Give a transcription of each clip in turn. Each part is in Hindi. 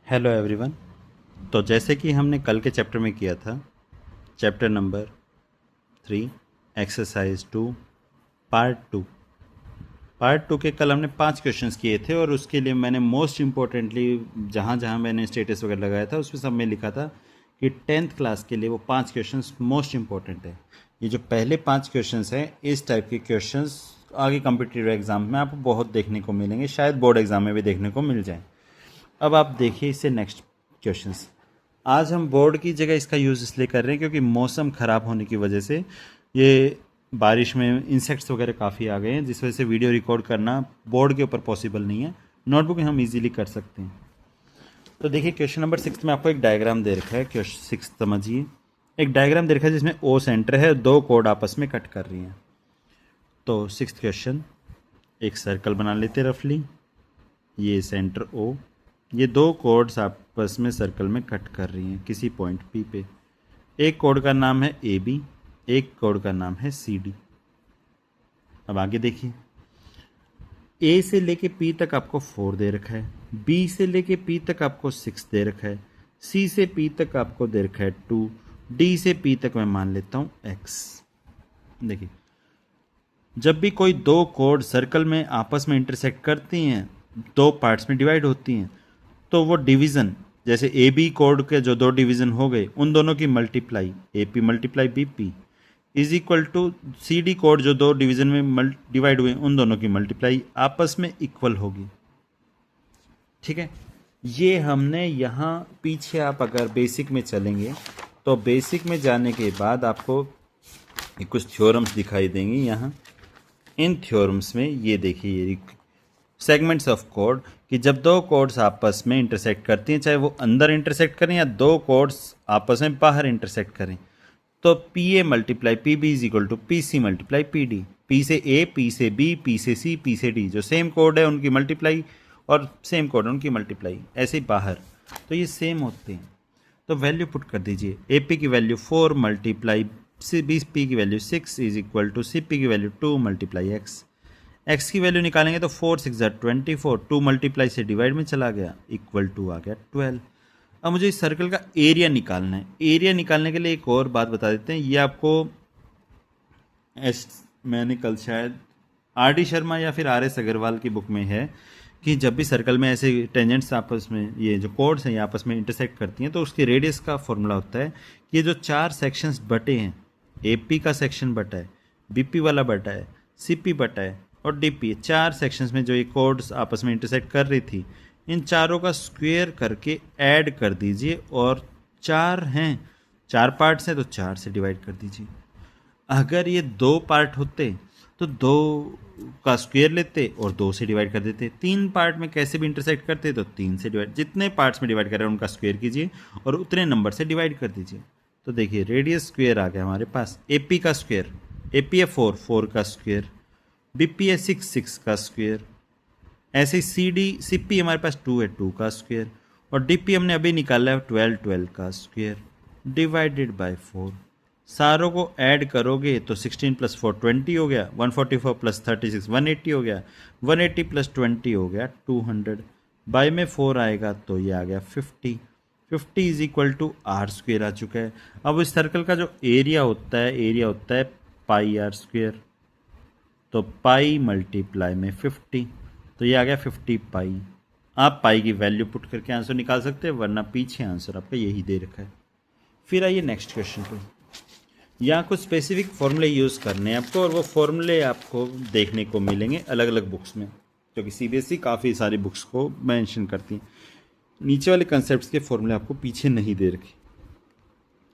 Hello everyone. तो जैसे कि हमने कल के चैप्टर में किया था, चैप्टर नंबर 3 एक्सरसाइज 2 पार्ट 2 के कल हमने 5 क्वेश्चंस किए थे और उसके लिए मैंने मोस्ट इम्पोर्टेंटली जहाँ जहाँ मैंने स्टेटस वगैरह लगाया था उसमें सब में लिखा था कि 10th क्लास के लिए वो 5 क्वेश्चंस मोस्ट इम्पोर्टेंट है। ये जो पहले 5 क्वेश्चंस हैं, इस टाइप के क्वेश्चंस आगे कॉम्पिटिटिव एग्जाम में आपको बहुत देखने को मिलेंगे, शायद बोर्ड एग्जाम में भी देखने को मिल जाए। अब आप देखिए इससे नेक्स्ट क्वेश्चंस। आज हम बोर्ड की जगह इसका यूज़ इसलिए कर रहे हैं क्योंकि मौसम ख़राब होने की वजह से ये बारिश में इंसेक्ट्स वगैरह काफ़ी आ गए हैं, जिस वजह से वीडियो रिकॉर्ड करना बोर्ड के ऊपर पॉसिबल नहीं है। नोटबुक में हम इजीली कर सकते हैं। तो देखिए क्वेश्चन नंबर 6 में आपको एक डायग्राम दे रखा है। क्वेश्चन 6 समझिए। एक डायग्राम दे रखा है जिसमें ओ सेंटर है, दो कोड आपस में कट कर रही हैं। तो 6th क्वेश्चन, एक सर्कल बना लेते रफली, ये सेंटर ओ, ये दो कोड्स आपस में सर्कल में कट कर रही हैं किसी पॉइंट पी पे। एक कोड का नाम है ए बी, एक कोड का नाम है सी डी। अब आगे देखिए, ए से लेके पी तक आपको 4 दे रखा है, बी से लेके पी तक आपको 6 दे रखा है, सी से पी तक आपको दे रखा है 2, डी से पी तक मैं मान लेता हूँ x। देखिए, जब भी कोई दो कोड सर्कल में आपस में इंटरसेक्ट करती हैं, दो पार्ट्स में डिवाइड होती हैं, तो वो डिवीज़न, जैसे ए बी कोड के जो दो डिवीज़न हो गए उन दोनों की multiply A P multiply B P is equal to C D कोड जो दो डिवीज़न में डिवाइड हुए उन दोनों की मल्टीप्लाई आपस में इक्वल होगी। ठीक है, ये हमने यहाँ पीछे आप अगर बेसिक में चलेंगे तो बेसिक में जाने के बाद आपको कुछ थ्योरम्स दिखाई देंगी। यहाँ इन थ्योरम्स में ये देखिए, ये सेगमेंट्स ऑफ कोड, कि जब दो कोड्स आपस में इंटरसेक्ट करती हैं, चाहे वो अंदर इंटरसेक्ट करें या दो कोड्स आपस में बाहर इंटरसेक्ट करें, तो P A multiply P B is equal to P C multiply P D. P से ए, पी से बी, पी से सी, पी से डी, जो सेम कोड है उनकी मल्टीप्लाई और सेम कोड है उनकी मल्टीप्लाई, ऐसे ही बाहर तो ये सेम होते हैं। तो वैल्यू पुट कर दीजिए, ए पी की value 4 multiply C B P की value 6 is equal to C P की वैल्यू 2 मल्टीप्लाई एक्स। एक्स की वैल्यू निकालेंगे तो 4 6 24, 2 मल्टीप्लाई से डिवाइड में चला गया, इक्वल टू आ गया 12। अब मुझे इस सर्कल का एरिया निकालना है। एरिया निकालने के लिए एक और बात बता देते हैं, ये आपको मैंने कल शायद आर डी शर्मा या फिर आर एस अग्रवाल की बुक में है कि जब भी सर्कल में ऐसे टेंजेंट्स आपस में, ये जो कोड्स हैं ये आपस में इंटरसेक्ट करती हैं, तो उसकी रेडियस का फॉर्मूला होता है कि ये जो 4 सेक्शंस बटे हैं, ए पी का सेक्शन बटा है, बी पी वाला बटा है, सी पी बटा है और डी पी, 4 सेक्शंस में जो ये कोड्स आपस में इंटरसेक्ट कर रही थी, इन चारों का स्क्वायर करके ऐड कर दीजिए और 4 हैं, 4 पार्ट्स हैं तो 4 से डिवाइड कर दीजिए। अगर ये 2 पार्ट होते तो 2 का स्क्वायर लेते और 2 से डिवाइड कर देते। 3 पार्ट में कैसे भी इंटरसेक्ट करते तो 3 से डिवाइड, जितने पार्ट्स में डिवाइड कर रहे हैं उनका स्क्वायर कीजिए और उतने नंबर से डिवाइड कर दीजिए। तो देखिए रेडियस स्क्वायर आ गया हमारे पास, ए पी का स्क्वायर, ए पी है 4, 4 का स्क्वायर, बी पी है 6, 6 का स्क्वायर, ऐसे ही सी डी सी पी हमारे पास 2 है, 2 का स्क्वायर, और डी पी हमने अभी निकाला है 12, 12 का स्क्वायर डिवाइडेड बाय 4। सारों को ऐड करोगे तो 16 + 4 20 हो गया, 144 + 36 180 हो गया, 180 + 20 हो गया 200, बाय में 4 आएगा तो ये आ गया 50। 50 is equal to R square आ चुका है। अब इस सर्कल का जो एरिया होता है पाई आर स्क्वायर, तो पाई मल्टीप्लाई में 50, तो ये आ गया 50 पाई। आप पाई की वैल्यू पुट करके आंसर निकाल सकते हैं, वरना पीछे आंसर आपका यही दे रखा है। फिर आइए नेक्स्ट क्वेश्चन पे। यहाँ कुछ स्पेसिफिक फॉर्मूले यूज़ करने हैं आपको, और वो फॉर्मूले आपको देखने को मिलेंगे अलग अलग बुक्स में, क्योंकि सीबीएसई काफ़ी सारी बुक्स को मेंशन करती हैं। नीचे वाले कंसेप्ट्स के फॉर्मूले आपको पीछे नहीं दे रखे।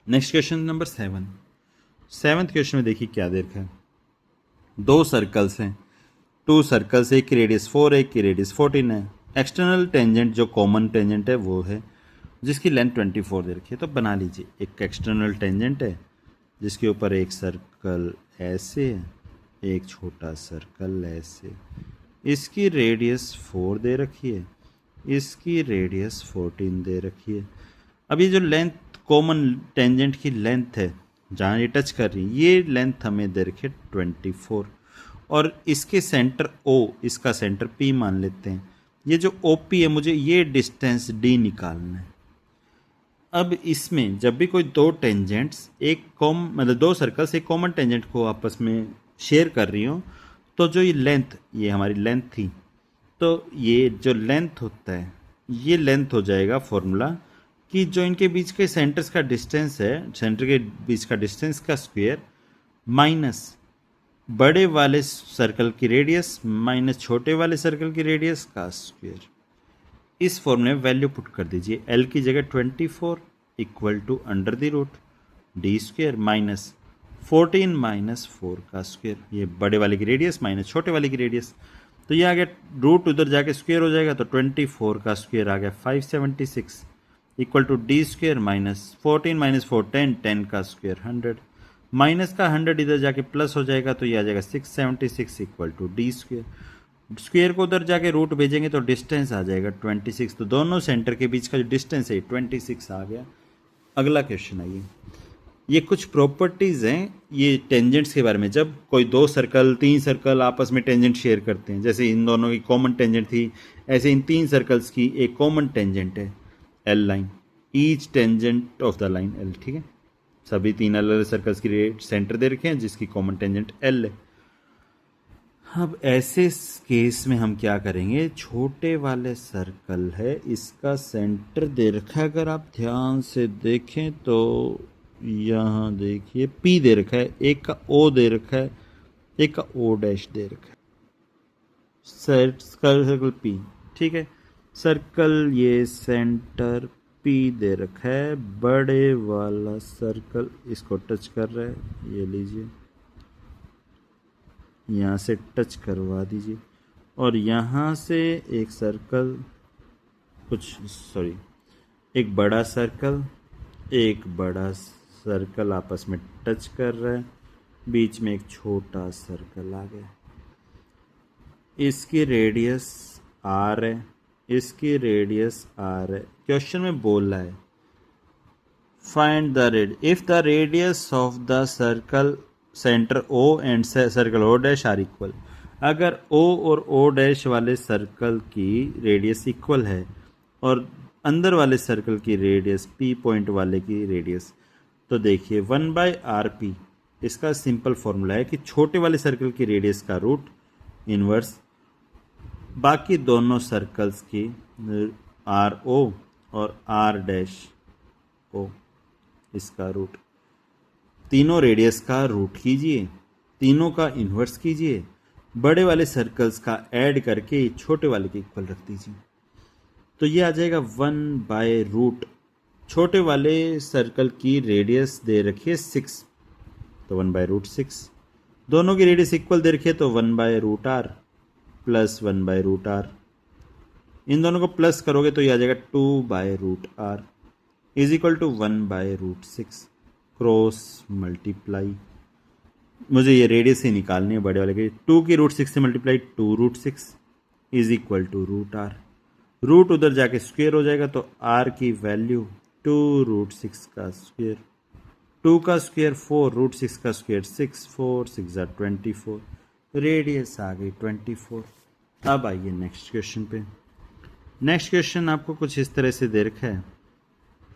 Next question number 7। 7th question में देखिए क्या दे रखा है। 2 सर्कल्स हैं, 2 सर्कल्स, एक की रेडियस 4 है, एक की रेडियस 14 है। एक्सटर्नल टेंजेंट जो कॉमन टेंजेंट है वो है, जिसकी लेंथ 24 दे रखी है। तो बना लीजिए, एक एक्सटर्नल टेंजेंट है जिसके ऊपर एक सर्कल ऐसे है, एक छोटा सर्कल ऐसे, इसकी रेडियस 4 दे रखी है, इसकी रेडियस 14 दे रखी है। अब ये जो लेंथ कॉमन टेंजेंट की लेंथ है जहाँ ये टच कर रही है, ये लेंथ हमें दे रखी है 24, और इसके सेंटर O, इसका सेंटर P मान लेते हैं। ये जो OP है मुझे ये डिस्टेंस D निकालना है। अब इसमें जब भी कोई दो टेंजेंट्स मतलब दो सर्कल्स एक कॉमन टेंजेंट को आपस में शेयर कर रही हो, तो जो ये हमारी लेंथ थी, तो ये जो लेंथ होता है ये लेंथ हो जाएगा फॉर्मूला कि जो इनके बीच के सेंटर्स का डिस्टेंस है, सेंटर के बीच का डिस्टेंस का स्क्वायर माइनस बड़े वाले सर्कल की रेडियस माइनस छोटे वाले सर्कल की रेडियस का स्क्वायर। इस फॉर्मूले में वैल्यू पुट कर दीजिए। L की जगह 24 equal to under the root D square minus 14 minus 4 का स्क्वायर, ये बड़े वाले की रेडियस माइनस छोटे वाले की रेडियस। तो ये आ गया, रूट उधर जाके स्क्वायर हो जाएगा, तो 24 का स्क्वायर आ गया 576 equal to D square minus 14 minus 4 10 का स्क्वायर 100 माइनस का 100 इधर जाके प्लस हो जाएगा, तो ये आ जाएगा 676 equal to D square. Square को उधर जाके रूट भेजेंगे तो डिस्टेंस आ जाएगा 26, तो दोनों सेंटर के बीच का जो डिस्टेंस है 26 आ गया। अगला क्वेश्चन आइए, ये कुछ प्रॉपर्टीज हैं ये टेंजेंट्स के बारे में। जब कोई दो सर्कल तीन सर्कल आपस में टेंजेंट शेयर करते हैं, जैसे इन दोनों की कॉमन टेंजेंट थी, ऐसे इन तीन सर्कल्स की एक कॉमन टेंजेंट है L line, each tangent of the line L, ठीक है। सभी तीन अलग अलग सर्कल्स की सेंटर दे रखे हैं जिसकी कॉमन टेंजेंट एल है। अब ऐसे केस में हम क्या करेंगे, छोटे वाले सर्कल है इसका सेंटर दे रखा है, अगर आप ध्यान से देखें तो यहाँ देखिए P दे रखा है, एक का O दे रखा है, एक का O डैश दे रखा है, सर्कल P, ठीक है। सर्कल ये सेंटर P दे रखा है, बड़े वाला सर्कल इसको टच कर रहा है, ये लीजिए यहाँ से टच करवा दीजिए, और यहाँ से एक सर्कल एक बड़ा सर्कल आपस में टच कर रहा है, बीच में एक छोटा सर्कल आ गया, इसकी रेडियस R है, इसकी रेडियस R है। क्वेश्चन में बोल रहा है find the radius if the radius of the circle centre O and circle O dash R equal. अगर O और O डैश वाले सर्कल की रेडियस इक्वल है और अंदर वाले सर्कल की रेडियस P पॉइंट वाले की रेडियस, तो देखिए 1/RP इसका सिंपल फॉर्मूला है कि छोटे वाले सर्कल की रेडियस का रूट इनवर्स बाकी दोनों सर्कल्स की RO और R डैश O इसका रूट, तीनों रेडियस का रूट कीजिए, तीनों का इन्वर्स कीजिए, बड़े वाले सर्कल्स का ऐड करके छोटे वाले के इक्वल रख दीजिए, तो ये आ जाएगा 1/रूट। छोटे वाले सर्कल की रेडियस दे रखी है 6, तो 1/√6, दोनों की रेडियस इक्वल दे रखी है तो 1/√R प्लस 1/√R, इन दोनों को प्लस करोगे तो ये आ जाएगा 2/√R is equal to 1/√6। Cross multiply, मुझे ये रेडियस ही निकालनी है बड़े वाले के, 2 की √6 से multiply 2√6 is equal to √R। Root उधर जाके स्क्वायर हो जाएगा, तो R की वैल्यू 2√6 का स्क्वायर, 2 का स्क्वायर 4, √6 का स्क्वायर 6, 4 6 24, रेडियस आ गई 24। अब आइए नेक्स्ट क्वेश्चन पे। नेक्स्ट क्वेश्चन आपको कुछ इस तरह से दे रखा है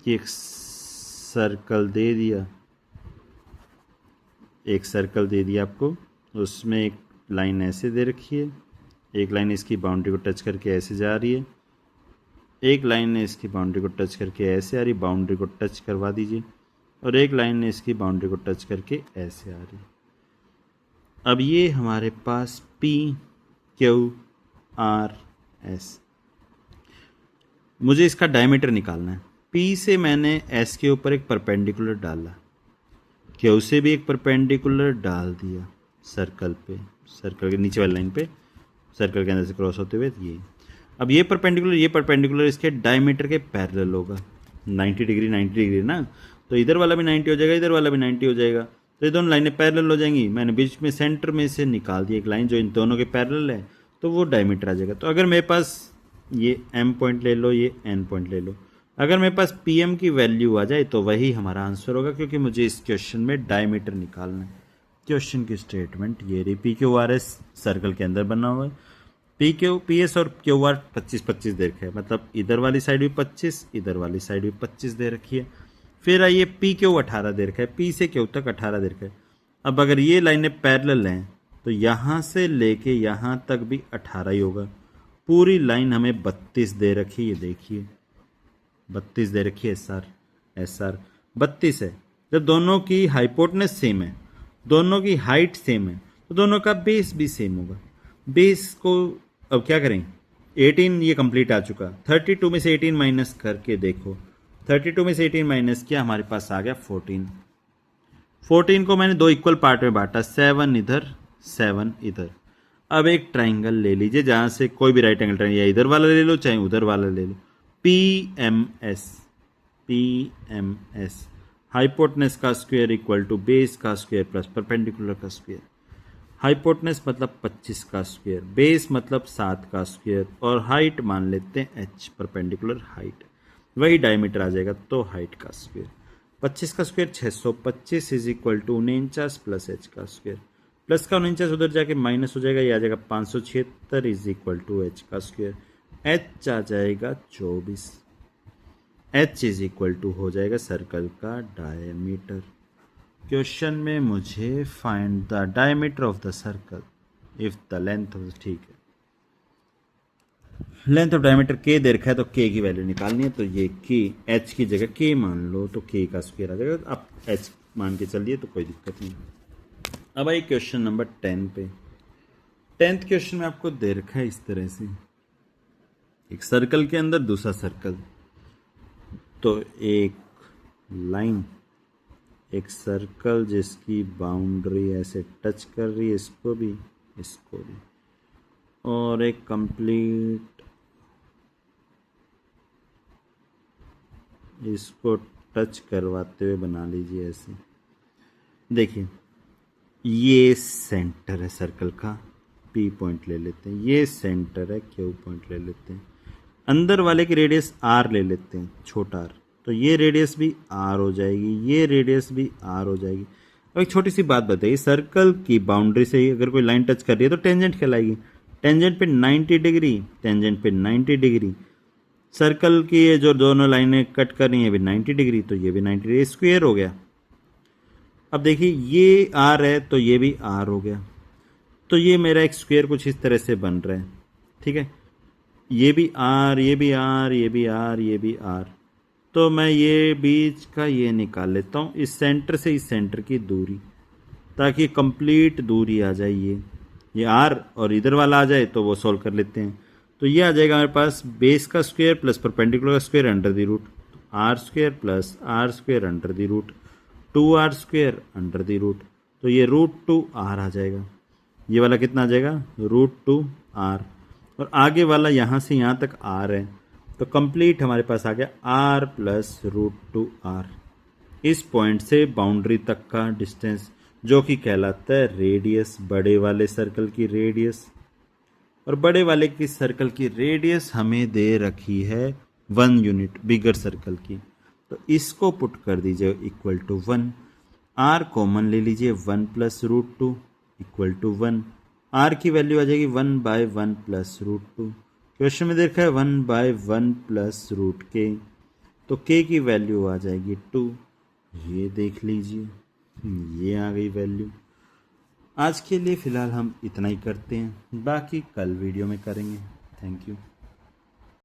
कि एक सर्कल दे दिया आपको, उसमें एक लाइन ऐसे दे रखी है, एक लाइन इसकी बाउंड्री को टच करके ऐसे जा रही है, एक लाइन ने इसकी बाउंड्री को टच करके ऐसे आ रही, बाउंड्री को टच करवा दीजिए, और एक लाइन ने इसकी बाउंड्री को टच करके ऐसे आ रही। अब ये हमारे पास P Q R S, मुझे इसका डायमीटर निकालना है। P से मैंने S के ऊपर एक परपेंडिकुलर डाला, Q से भी एक परपेंडिकुलर डाल दिया सर्कल पे, सर्कल के नीचे वाली लाइन पे, सर्कल के अंदर से क्रॉस होते हुए ये। अब ये परपेंडिकुलर इसके डायमीटर के पैरेलल होगा, 90 डिग्री ना, तो इधर वाला भी 90 हो जाएगा, इधर वाला भी 90 हो जाएगा, तो ये दोनों लाइनें पैरेलल हो जाएंगी। मैंने बीच में सेंटर में से निकाल दी एक लाइन जो इन दोनों के पैरेलल है, तो वो डायमीटर आ जाएगा। तो अगर मेरे पास ये M पॉइंट ले लो, ये N पॉइंट ले लो, अगर मेरे पास PM की वैल्यू आ जाए तो वही हमारा आंसर होगा, क्योंकि मुझे इस क्वेश्चन में डायमीटर निकालना है। क्वेश्चन की स्टेटमेंट ये रही, PQRS सर्कल के अंदर बना हुआ है, पी एस और क्यू आर 25-25 दे रखा है, मतलब इधर वाली साइड भी 25, इधर वाली साइड भी 25 दे रखी है। फिर आइए पी क्यू 18 दे रखा है, पी से क्यू तक 18 दे रखा है। अब अगर ये लाइनें पैरेलल हैं तो यहाँ से लेके यहाँ तक भी 18 ही होगा। पूरी लाइन हमें 32 दे रखी है, ये देखिए 32 दे रखी है। एस आर 32 है। जब दोनों की हाइपोटेनस सेम है, दोनों की हाइट सेम है, तो दोनों का बेस भी सेम होगा। बेस को अब क्या करें, 18 ये कंप्लीट आ चुका, 32 में से 18 माइनस करके देखो, 32 में से 18 माइनस किया, हमारे पास आ गया 14। 14 को मैंने दो इक्वल पार्ट में बांटा, 7 इधर 7 इधर। अब एक ट्राइंगल ले लीजिए जहां से कोई भी राइट एंगल ट्राइंगल, या इधर वाला ले लो चाहे उधर वाला ले लो। पी एम एस हाइपोटेनस का स्क्वायर इक्वल टू बेस का स्क्वायर प्लस परपेंडिकुलर का स्क्वायर। हाइपोटेनस मतलब 25 का स्क्वायर, बेस मतलब 7 का स्क्वायर, और हाइट मान लेते हैं एच, परपेंडिकुलर हाइट, वही डायमीटर आ जाएगा, तो हाइट का स्क्वायर। 25 का square 625 is equal to 49 plus H का स्क्वायर। प्लस का 49 उधर जाके माइनस हो जाएगा, ये आ जाएगा 576 इज इक्वल टू एच का स्क्वायर। एच आ जाएगा 24। एच इज इक्वल टू हो जाएगा सर्कल का डायमीटर। क्वेश्चन में मुझे find the diameter of the circle if the length of, ठीक है, लेंथ ऑफ डायमीटर के दे रखा है तो के की वैल्यू निकालनी है। तो ये के, एच की जगह के मान लो तो के का स्क्वायर आ जाएगा। आप एच मान के चलिए तो कोई दिक्कत नहीं। अब आई क्वेश्चन नंबर 10 पे। 10th क्वेश्चन में आपको दे रखा है इस तरह से, एक सर्कल के अंदर दूसरा सर्कल, तो एक लाइन, एक सर्कल जिसकी बाउंड्री ऐसे टच कर रही है, इसको भी और एक कंप्लीट इसको टच करवाते हुए बना लीजिए ऐसे। देखिए ये सेंटर है सर्कल का, पी पॉइंट ले लेते हैं, ये सेंटर है, क्यू पॉइंट ले लेते हैं, अंदर वाले की रेडियस आर ले लेते हैं, छोटा आर, तो ये रेडियस भी आर हो जाएगी, ये रेडियस भी आर हो जाएगी। अब एक छोटी सी बात बताइए, सर्कल की बाउंड्री से ही अगर कोई लाइन टच कर रही है तो टेंजेंट कहलाएगी। टेंजेंट पे 90 डिग्री, टेंजेंट पे 90 डिग्री, सर्कल की ये जो दोनों लाइनें कट कर रही हैं भी 90 डिग्री, तो ये भी 90 डिग्री, स्क्वायर हो गया। अब देखिए ये आर है तो ये भी आर हो गया, तो ये मेरा एक स्क्वायर कुछ इस तरह से बन रहा है, ठीक है। ये भी आर, ये भी आर, ये भी आर, ये भी आर, तो मैं ये बीच का ये निकाल लेता हूँ, इस सेंटर से इस सेंटर की दूरी, ताकि कंप्लीट दूरी आ जाए। ये आर और इधर वाला आ जाए तो वो सॉल्व कर लेते हैं। तो ये आ जाएगा हमारे पास बेस का स्क्वायर प्लस परपेंडिकुलर का square under the root, R square plus R square under the root 2r square under the root, तो ये √2r आ जाएगा। ये वाला कितना आ जाएगा, √2r, और आगे वाला यहाँ से यहाँ तक r है, तो कंप्लीट हमारे पास आ गया r प्लस √2r। इस पॉइंट से बाउंड्री तक का डिस्टेंस जो कि कहलाता है रेडियस, बड़े वाले सर्कल की रेडियस, और बड़े वाले की सर्कल की रेडियस हमें दे रखी है 1 यूनिट बिगर सर्कल की, तो इसको पुट कर दीजिए इक्वल टू 1। आर कॉमन ले लीजिए, 1 प्लस √2 इक्वल टू 1। आर की वैल्यू आ जाएगी 1/1 प्लस √2। क्वेश्चन में देखा है 1/1 प्लस √k, तो k की वैल्यू आ जाएगी 2। ये देख लीजिए, ये आ गई वैल्यू। आज के लिए फ़िलहाल हम इतना ही करते हैं, बाकी कल वीडियो में करेंगे। Thank you.